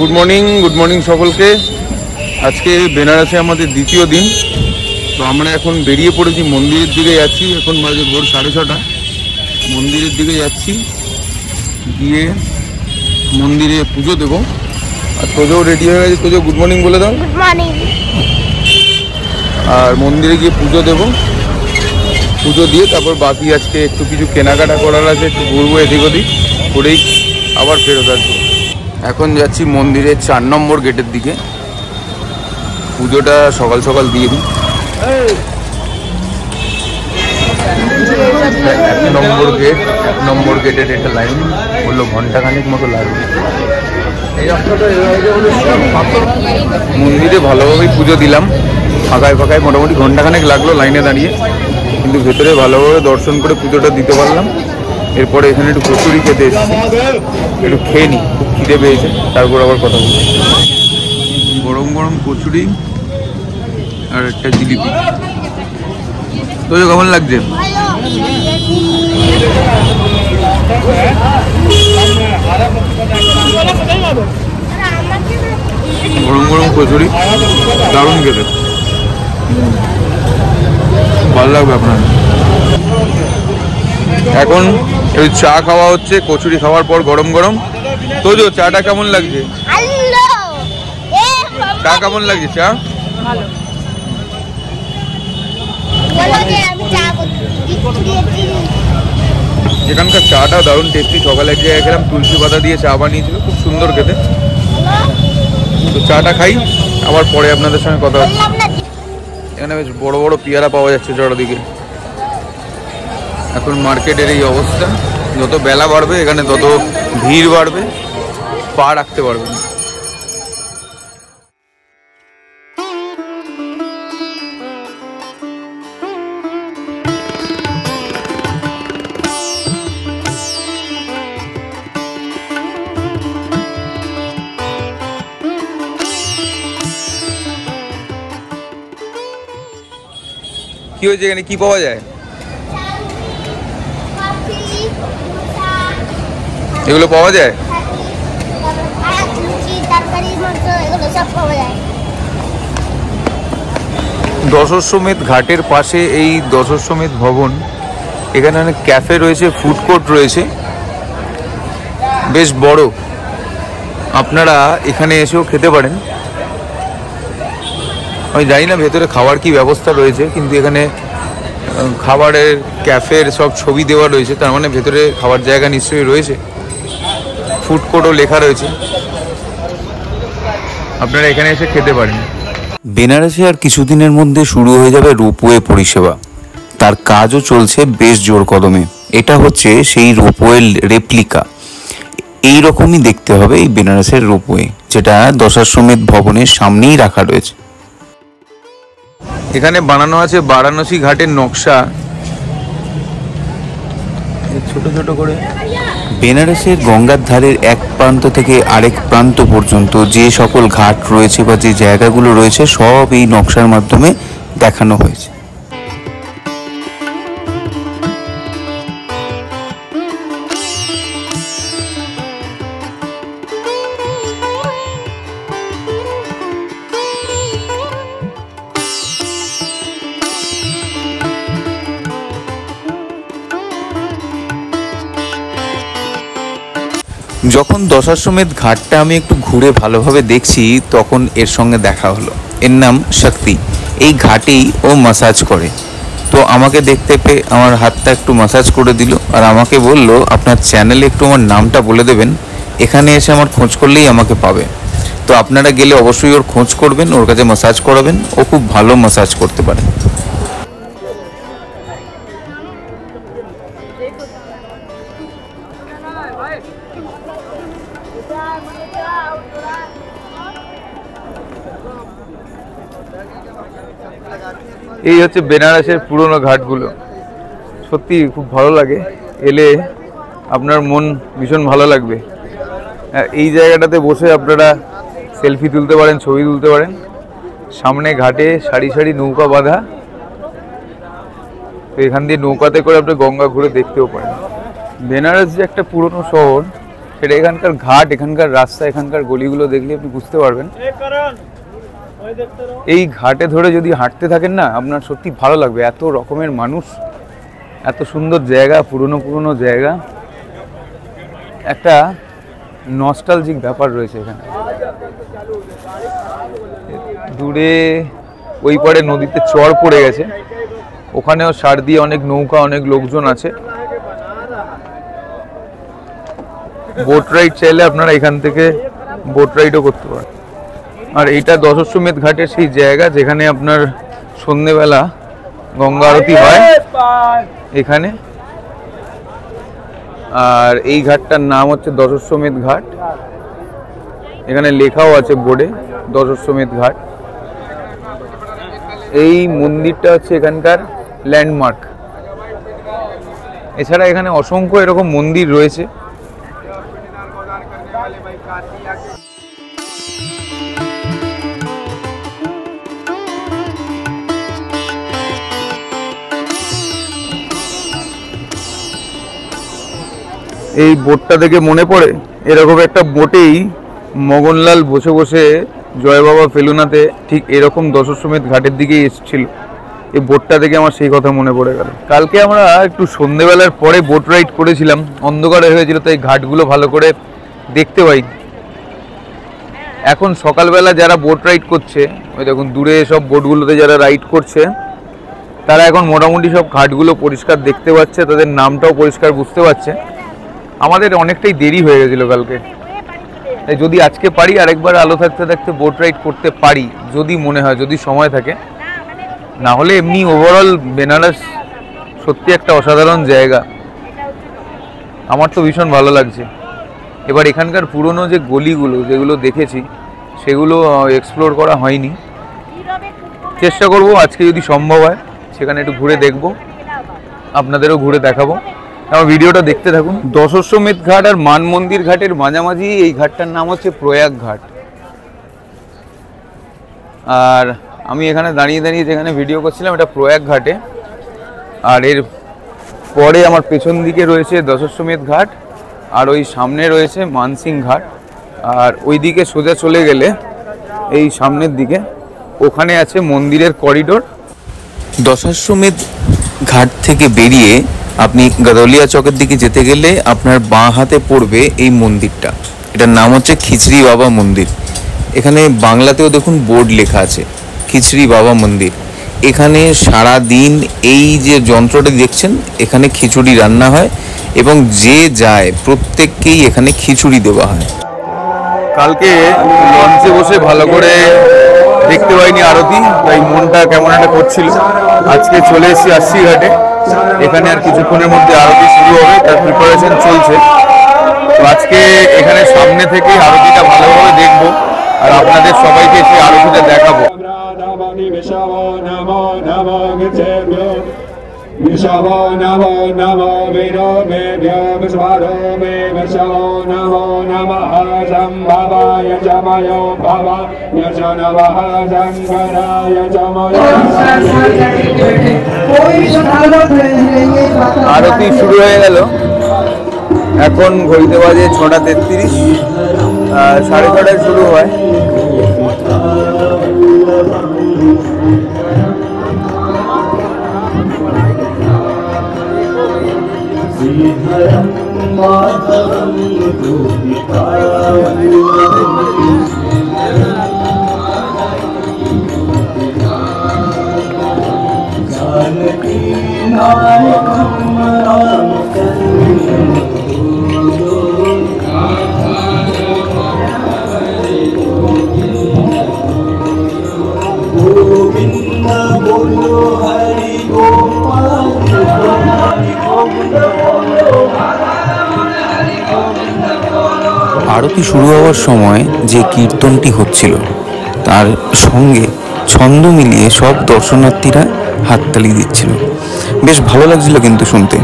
Good morning সকলকে। আজকে বেনারসে আমাদের দ্বিতীয় দিন। তো আমরা এখন বেরিয়ে পড়েছি, মন্দিরের দিকে যাচ্ছি। এখন বাজে ভোর 6:30। মন্দিরের দিকে যাচ্ছি, গিয়ে মন্দিরে পুজো দেবো। আর তোজও রেডি হয়ে গেছে। তোজো গুড মর্নিং বলে দাও। Good morning. আর মন্দিরে গিয়ে পুজো দেবো, পুজো দিয়ে তারপর বাকি আজকে একটু কিছু কেনাকাটা করার আছে, একটু ঘুরবো এদিক ওদিক করেই আবার ফেরত আসবো। এখন যাচ্ছি মন্দিরের 4 নম্বর গেটের দিকে। পুজোটা সকাল সকাল দিয়ে দিই। 1 নম্বর গেটের একটা লাইন বললো ঘন্টাখানেক মতো লাগবে। মন্দিরে ভালোভাবেই পুজো দিলাম, ফাঁকায় ফাঁকায় মোটামুটি ঘন্টাখানেক লাগলো লাইনে দাঁড়িয়ে, কিন্তু ভেতরে ভালোভাবে দর্শন করে পুজোটা দিতে পারলাম। এরপরে এখানে একটু কচুরি খেতে এসেছি, একটু খেয়ে নিই, খুব খিদে পেয়েছে, তারপর আবার কথা বলবো। গরম গরম কচুরি আর একটা জিলিপি। তো কেমন লাগছে? গরম গরম কচুরি দারুণ খেতে, ভালো লাগবে আপনার। এখন এই চা খাওয়া হচ্ছে, কচুরি খাওয়ার পর গরম গরম। তোজো চাটা কেমন লাগছে? চা কেমন লাগছে? চা ভালো। এখানকার চাটা দারুণ টেস্টি। সকালে এক জায়গায় খেলাম, তুলসী পাতা দিয়ে চা বানিয়েছিল, খুব সুন্দর খেতে। তো চাটা খাই, আবার পরে আপনাদের সঙ্গে কথা হচ্ছে। এখানে বেশ বড় বড় পেয়ারা পাওয়া যাচ্ছে চারদিকে। এখন মার্কেটের এই অবস্থা। যত বেলা বাড়বে এখানে তত ভিড় বাড়বে, পা রাখতে পারবে না। কি হয়েছে এখানে? কি পাওয়া যায়? এগুলো পাওয়া যায়? দশাশ্বমেধ ঘাটের পাশে এই দশাশ্বমেধ ভবন। এখানে অনেক ক্যাফে রয়েছে, ফুড কোর্ট রয়েছে, বেশ বড়। আপনারা এখানে এসেও খেতে পারেন। আমি জানি না ভেতরে খাওয়ার কি ব্যবস্থা রয়েছে, কিন্তু এখানে খাবারের ক্যাফের সব ছবি দেওয়া রয়েছে, তার মানে ভেতরে খাওয়ার জায়গা নিশ্চয়ই রয়েছে। ফুড কোর্টও লেখা রয়েছে, আপনারা এখানে এসে খেতে পারেন। বেনারসে আর কিছুদিনের মধ্যে শুরু হয়ে যাবে রোপওয়ে পরিষেবা। তার কাজও চলছে বেশ জোর কদমে। এটা হচ্ছে সেই রোপওয়ের রেপ্লিকা। এই রকমই দেখতে হবে এই বেনারসের রোপওয়ে, যেটা দশাশ্বমেধ ভবনের সামনেই রাখা রয়েছে। এখানে বানানো আছে বারাণসী ঘাটের নকশা, ছোট ছোট করে। বেনারসের গঙ্গার ধারের এক প্রান্ত থেকে আরেক প্রান্ত পর্যন্ত যে সকল ঘাট রয়েছে বা যে জায়গাগুলো রয়েছে, সব এই নকশার মাধ্যমে দেখানো হয়েছে। যখন দশাশ্বমেধ ঘাটটা আমি একটু ঘুরে ভালোভাবে দেখছি, তখন এর সঙ্গে দেখা হলো। এর নাম শক্তি। এই ঘাটেই ও মাসাজ করে। তো আমাকে দেখতে পেয়ে আমার হাতটা একটু মাসাজ করে দিল, আর আমাকে বলল, আপনার চ্যানেলে একটু আমার নামটা বলে দেবেন, এখানে এসে আমার খোঁজ করলেই আমাকে পাবে। তো আপনারা গেলে অবশ্যই ওর খোঁজ করবেন, ওর কাছে মাসাজ করাবেন। ও খুব ভালো মাসাজ করতে পারে। এই হচ্ছে বেনারসের পুরনো ঘাটগুলো। সত্যি খুব ভালো লাগে, এলে আপনার মন ভীষণ ভালো লাগবে। এই জায়গাটাতে বসে আপনারা সেলফি তুলতে পারেন, ছবি তুলতে পারেন। সামনে ঘাটে সারি সারি নৌকা বাঁধা, তো এখান দিয়ে নৌকাতে করে আপনি গঙ্গা ঘুরে দেখতেও পারেন। বেনারস যে একটা পুরনো শহর সেটা এখানকার ঘাট, এখানকার রাস্তা, এখানকার গলিগুলো দেখলে আপনি বুঝতে পারবেন। এই ঘাটে ধরে যদি হাঁটতে থাকেন না, আপনার সত্যি ভালো লাগবে। এত রকমের মানুষ, এত সুন্দর জায়গা, পুরনো পুরনো জায়গা, একটা নস্টালজিক ব্যাপার রয়েছে এখানে। দূরে ওই পারে নদীতে চর পড়ে গেছে, ওখানেও সার দিয়ে অনেক নৌকা, অনেক লোকজন আছে। বোট রাইড চাইলে আপনারা এখান থেকে বোট রাইডও করতে পারেন। আর এইটা দশাশ্বমেধ ঘাটের সেই জায়গা যেখানে আপনার সন্ধ্যেবেলা গঙ্গা আরতি হয় এখানে। আর এই ঘাটটার নাম হচ্ছে দশাশ্বমেধ ঘাট। এখানে লেখাও আছে বোর্ডে দশাশ্বমেধ ঘাট। এই মন্দিরটা হচ্ছে এখানকার ল্যান্ডমার্ক। এছাড়া এখানে অসংখ্য এরকম মন্দির রয়েছে। এই বোটটা দেখে মনে পড়ে, এরকম একটা বোটেই মগনলাল বসে বসে জয় বাবা ফেলুনাতে ঠিক এরকম দশাশ্বমেধ ঘাটের দিকেই এসেছিল। এই বোটটা দেখে আমার সেই কথা মনে পড়ে গেল। কালকে আমরা একটু সন্ধ্যেবেলার পরে বোট রাইড করেছিলাম, অন্ধকারে হয়েছিল তাই ঘাটগুলো ভালো করে দেখতে পাই। এখন সকালবেলা যারা বোট রাইড করছে, ওই দেখুন দূরে সব বোটগুলোতে যারা রাইড করছে, তারা এখন মোটামুটি সব ঘাটগুলো পরিষ্কার দেখতে পাচ্ছে, তাদের নামটাও পরিষ্কার বুঝতে পারছে। আমাদের অনেকটাই দেরি হয়ে গেছিলো কালকে, তাই যদি আজকে পারি আরেকবার আলো থাকতে থাকতে বোট রাইড করতে পারি, যদি মনে হয়, যদি সময় থাকে। না হলে এমনি ওভারঅল বেনারস সত্যি একটা অসাধারণ জায়গা, আমার তো ভীষণ ভালো লাগছে। এবার এখানকার পুরনো যে গলিগুলো যেগুলো দেখেছি সেগুলো এক্সপ্লোর করা হয়নি, চেষ্টা করব আজকে যদি সম্ভব হয় সেখানে একটু ঘুরে দেখব, আপনাদেরও ঘুরে দেখাবো। আমার ভিডিওটা দেখতে থাকুন। দশাশ্বমেধ ঘাট আর মান মন্দির ঘাটের মাঝামাঝি এই ঘাটটার নাম হচ্ছে প্রয়াগ ঘাট। আর আমি এখানে দাঁড়িয়ে দাঁড়িয়ে যেখানে ভিডিও করছিলাম এটা প্রয়াগ ঘাটে। আর এর পরে আমার পেছন দিকে রয়েছে দশাশ্বমেধ ঘাট, আর ওই সামনে রয়েছে মানসিং ঘাট। আর ওই দিকে সোজা চলে গেলে এই সামনের দিকে ওখানে আছে মন্দিরের করিডোর। দশাশ্বমেধ ঘাট থেকে বেরিয়ে আপনি গাদলিয়া চকের দিকে যেতে গেলে আপনার বাঁ হাতে পড়বে এই মন্দিরটা। এটার নাম হচ্ছে খিচড়ি বাবা মন্দির। এখানে বাংলাতেও দেখুন বোর্ড লেখা আছে খিচড়ি বাবা মন্দির। এখানে সারা দিন এই যে যন্ত্রটা দেখছেন, এখানে খিচুড়ি রান্না হয় এবং যে যায় প্রত্যেককেই এখানে খিচুড়ি দেওয়া হয়। কালকে লঞ্চে বসে ভালো করে দেখতে পাইনি আরতি, তাই মনটা কেমন একটা করছিল। আজকে চলে এসেছি আশি ঘাটে, এখানে আর কিছুক্ষণের মধ্যে আরতি শুরু হবে, তার প্রিপারেশন চলছে। তো আজকে এখানে সামনে থেকে আরতিটা ভালোভাবে দেখবো আর আপনাদের সবাইকে সেই আরতিটা দেখাবো। Vishavo namo namo vino mebhyo vishvaro me vishavo namo namaha sambhavaya jamayo bhava yajnavaha sankaraya jamayo। আরতি শুরু হয়ে গেল, এখন ঘড়িতে বাজে 6:33, 6:30 শুরু হয়। আরতি শুরু হওয়ার সময় যে কীর্তনটি হচ্ছিল তার সঙ্গে ছন্দ মিলিয়ে সব দর্শনার্থীরা হাততালি দিচ্ছিল, বেশ ভালো লাগছিল কিন্তু শুনতে।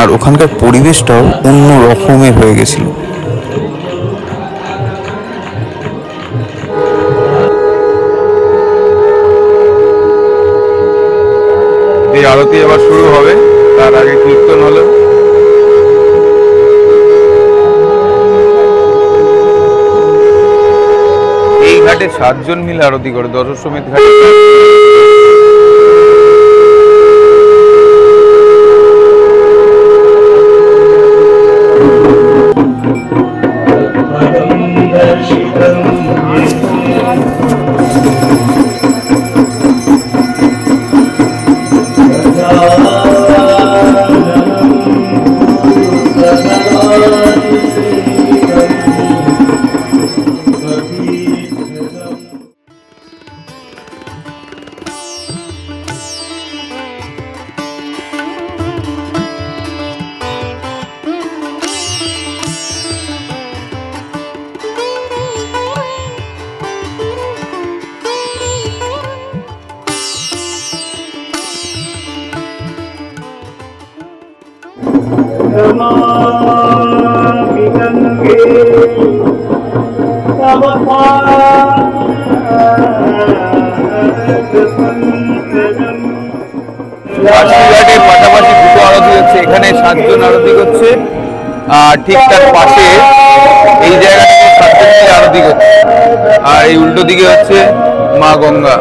আর ওখানকার পরিবেশটাও অন্য রকমের হয়ে গেছিল। এই আরতি এবার শুরু হবে, তার আগে কীর্তন হলো। ঘাটে 7 জন মিলে আরতি করে, দশাশ্বমেধ ঘাটে। ঘাটে পাশাপাশি দুটো আরতি হচ্ছে, এখানে 7 জন আরতি করছে, আর ঠিক তার পাশে এই জায়গাটাতে 7 জন মিলে আরতি করছে, আর এই উল্টো দিকে হচ্ছে মা গঙ্গা।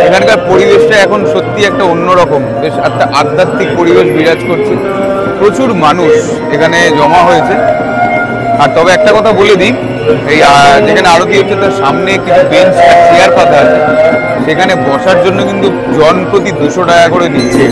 এখানকার পরিবেশটা এখন সত্যি একটা অন্যরকম, বেশ একটা আধ্যাত্মিক পরিবেশ বিরাজ করছে। প্রচুর মানুষ এখানে জমা হয়েছে। আর তবে একটা কথা বলে দিই, এই যেখানে আরতি হচ্ছে তার সামনে কিছু বেঞ্চ আর চেয়ার পাতা আছে, সেখানে বসার জন্য কিন্তু জন প্রতি 200 টাকা করে নিচ্ছে।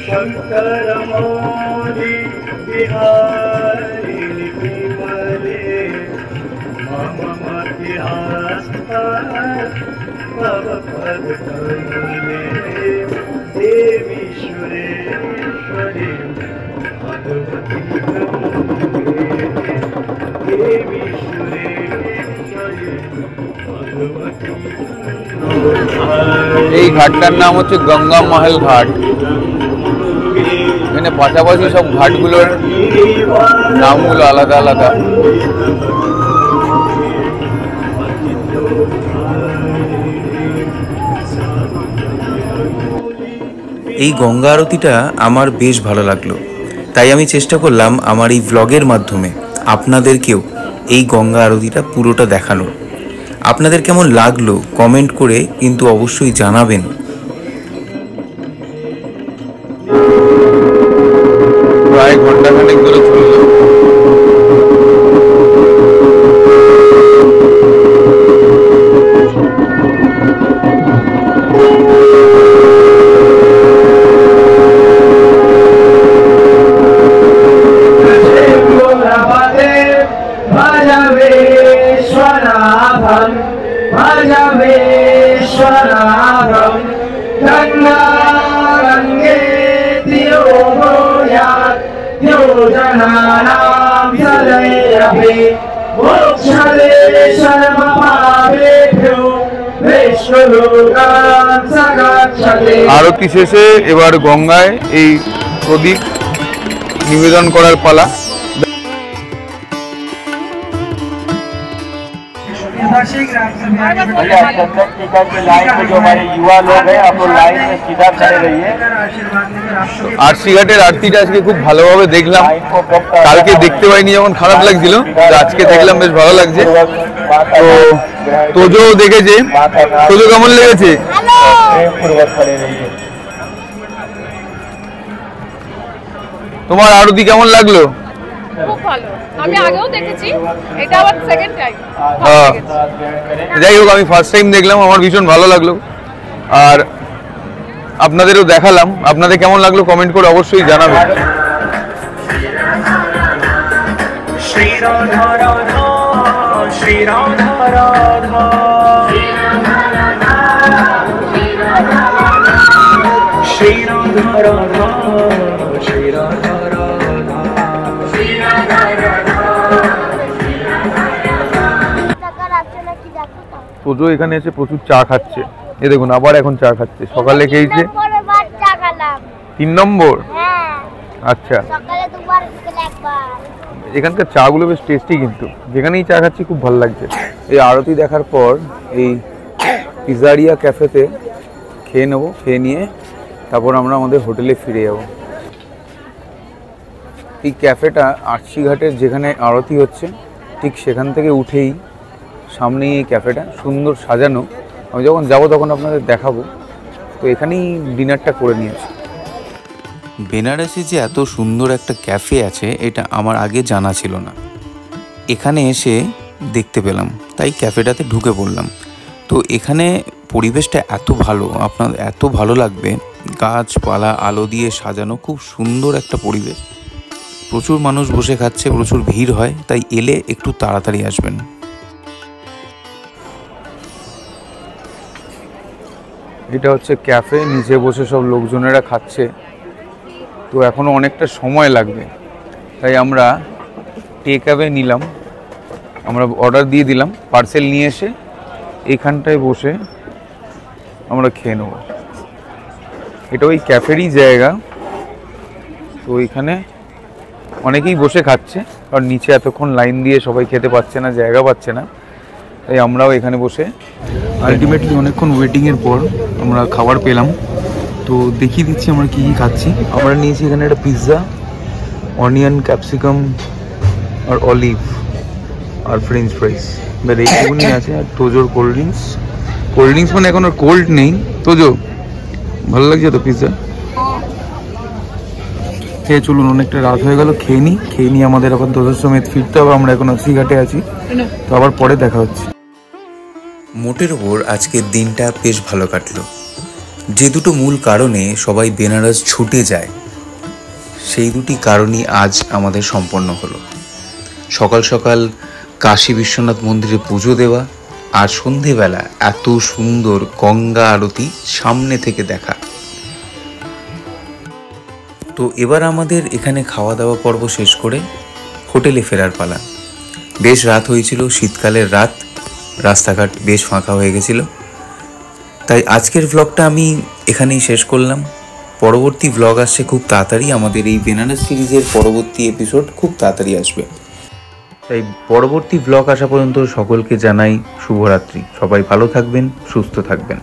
शंकर मोदी बिहारी विमले मम मध्यस्थ भव पद कमले देवी सुरेश्वरी भगवती देवी सुरेश्वरी भगवती। এই ঘাটটার নাম হচ্ছে গঙ্গা মহল ঘাট। এখানে পাশাপাশি সব ঘাটগুলোর নামগুলো আলাদা আলাদা। এই গঙ্গা আরতিটা আমার বেশ ভালো লাগলো, তাই আমি চেষ্টা করলাম আমার এই ভ্লগের মাধ্যমে আপনাদেরকেও এই গঙ্গা আরতিটা পুরোটা দেখানোর। আপনাদের কেমন লাগলো কমেন্ট করে কিন্তু অবশ্যই জানাবেন। প্রায় ঘন্টাখানেক ধরে চলল। আরতি শেষে এবার গঙ্গায় এই প্রদীপ নিবেদন করার পালা। আরসি ঘাটের আরতিটা আজকে খুব ভালোভাবে দেখলাম। কালকে দেখতে পাইনি যেমন খারাপ লাগছিল, আজকে দেখলাম বেশ ভালো লাগছে। তো তোজো দেখেছে, তোজো কেমন লেগেছে? তোমার আরতি কেমন লাগলো? খুব ভালো, আমি আগেও দেখেছি, এটা আবার সেকেন্ড টাইম। যাই হোক, আমি ফার্স্ট টাইম দেখলাম, আমার ভীষণ ভালো লাগলো। আর আপনাদেরও দেখালাম। আপনাদের কেমন লাগলো কমেন্ট করে অবশ্যই জানাবেন। श्री राधा राधा श्री राधा राधा श्री राधा राधा श्री राधा राधा श्री राधा राधा। তোজো এখানে এসে প্রচুর চা খাচ্ছে। এ দেখুন আবার এখন চা খাচ্ছে। সকালে খেয়েছে 3 নম্বর। আচ্ছা, এখানকার চা গুলো বেশ টেস্টি, কিন্তু যেখানেই চা খাচ্ছি খুব ভালো লাগছে। এই আরতি দেখার পর এই পিজারিয়া ক্যাফেতে খেয়ে নেবো। খেয়ে নিয়ে তারপর আমরা আমাদের হোটেলে ফিরে যাব। এই ক্যাফেটা আরসি ঘাটের যেখানে আরতি হচ্ছে ঠিক সেখান থেকে উঠেই সামনেই এই ক্যাফেটা, সুন্দর সাজানো। আমি যখন যাবো তখন আপনাদের দেখাবো। তো এখানেই ডিনারটা করে নিয়েছি। বেনারসে যে এত সুন্দর একটা ক্যাফে আছে এটা আমার আগে জানা ছিল না। এখানে এসে দেখতে পেলাম, তাই ক্যাফেটাতে ঢুকে পড়লাম। তো এখানে পরিবেশটা এত ভালো, আপনার এত ভালো লাগবে। গাছপালা আলো দিয়ে সাজানো, খুব সুন্দর একটা পরিবেশ। প্রচুর মানুষ বসে খাচ্ছে, প্রচুর ভিড় হয়, তাই এলে একটু তাড়াতাড়ি আসবেন। এটা হচ্ছে ক্যাফে, নিচে বসে সব লোকজনেরা খাচ্ছে। তো এখনও অনেকটা সময় লাগবে, তাই আমরা টেক অ্যাওয়ে নিলাম। আমরা অর্ডার দিয়ে দিলাম, পার্সেল নিয়ে এসে এইখানটায় বসে আমরা খেয়ে নেব। এটা ওই ক্যাফেরই জায়গা। তো এইখানে অনেকেই বসে খাচ্ছে, কারণ নিচে এতক্ষণ লাইন দিয়ে সবাই খেতে পাচ্ছে না, জায়গা পাচ্ছে না, তাই আমরাও এখানে বসে আলটিমেটলি অনেকক্ষণ ওয়েটিংয়ের পর আমরা খাবার পেলাম। তো দেখিয়ে দিচ্ছি আমরা কী কী খাচ্ছি। আমরা নিয়েছি এখানে একটা পিৎজা, অনিয়ন, ক্যাপসিকাম আর অলিভ আর ফ্রেঞ্চ ফ্রাইস। এবার এইটুকুনি আছে। আর তোজোর কোল্ড ড্রিঙ্কস মানে এখন আর কোল্ড নেই। তোজো ভালো লাগছে তো পিৎজা? খেয়ে চলুন, অনেকটা রাত হয়ে গেল, খেয়ে নিই আমাদের এখন তোজোর সমেত ফিরতে হবে। আমরা এখন আরসি ঘাটে আছি, তো আবার পরে দেখা হচ্ছে। মোটের ওপর আজকের দিনটা বেশ ভালো কাটলো। যে দুটো মূল কারণে সবাই বেনারস ছুটে যায়, সেই দুটি কারণই আজ আমাদের সম্পন্ন হলো। সকাল সকাল কাশী বিশ্বনাথ মন্দিরে পুজো দেওয়া, আর সন্ধেবেলা এত সুন্দর গঙ্গা আরতি সামনে থেকে দেখা। তো এবার আমাদের এখানে খাওয়া দাওয়া পর্ব শেষ করে হোটেলে ফেরার পালা। বেশ রাত হয়েছিল, শীতকালের রাত, রাস্তাঘাট বেশ ফাঁকা হয়ে গেছিল। তাই আজকের ব্লগটা আমি এখানেই শেষ করলাম। পরবর্তী ব্লগ আসছে খুব তাড়াতাড়ি। আমাদের এই বেনারস সিরিজের পরবর্তী এপিসোড খুব তাড়াতাড়ি আসবে। তাই পরবর্তী ব্লগ আসা পর্যন্ত সকলকে জানাই শুভরাত্রি। সবাই ভালো থাকবেন, সুস্থ থাকবেন।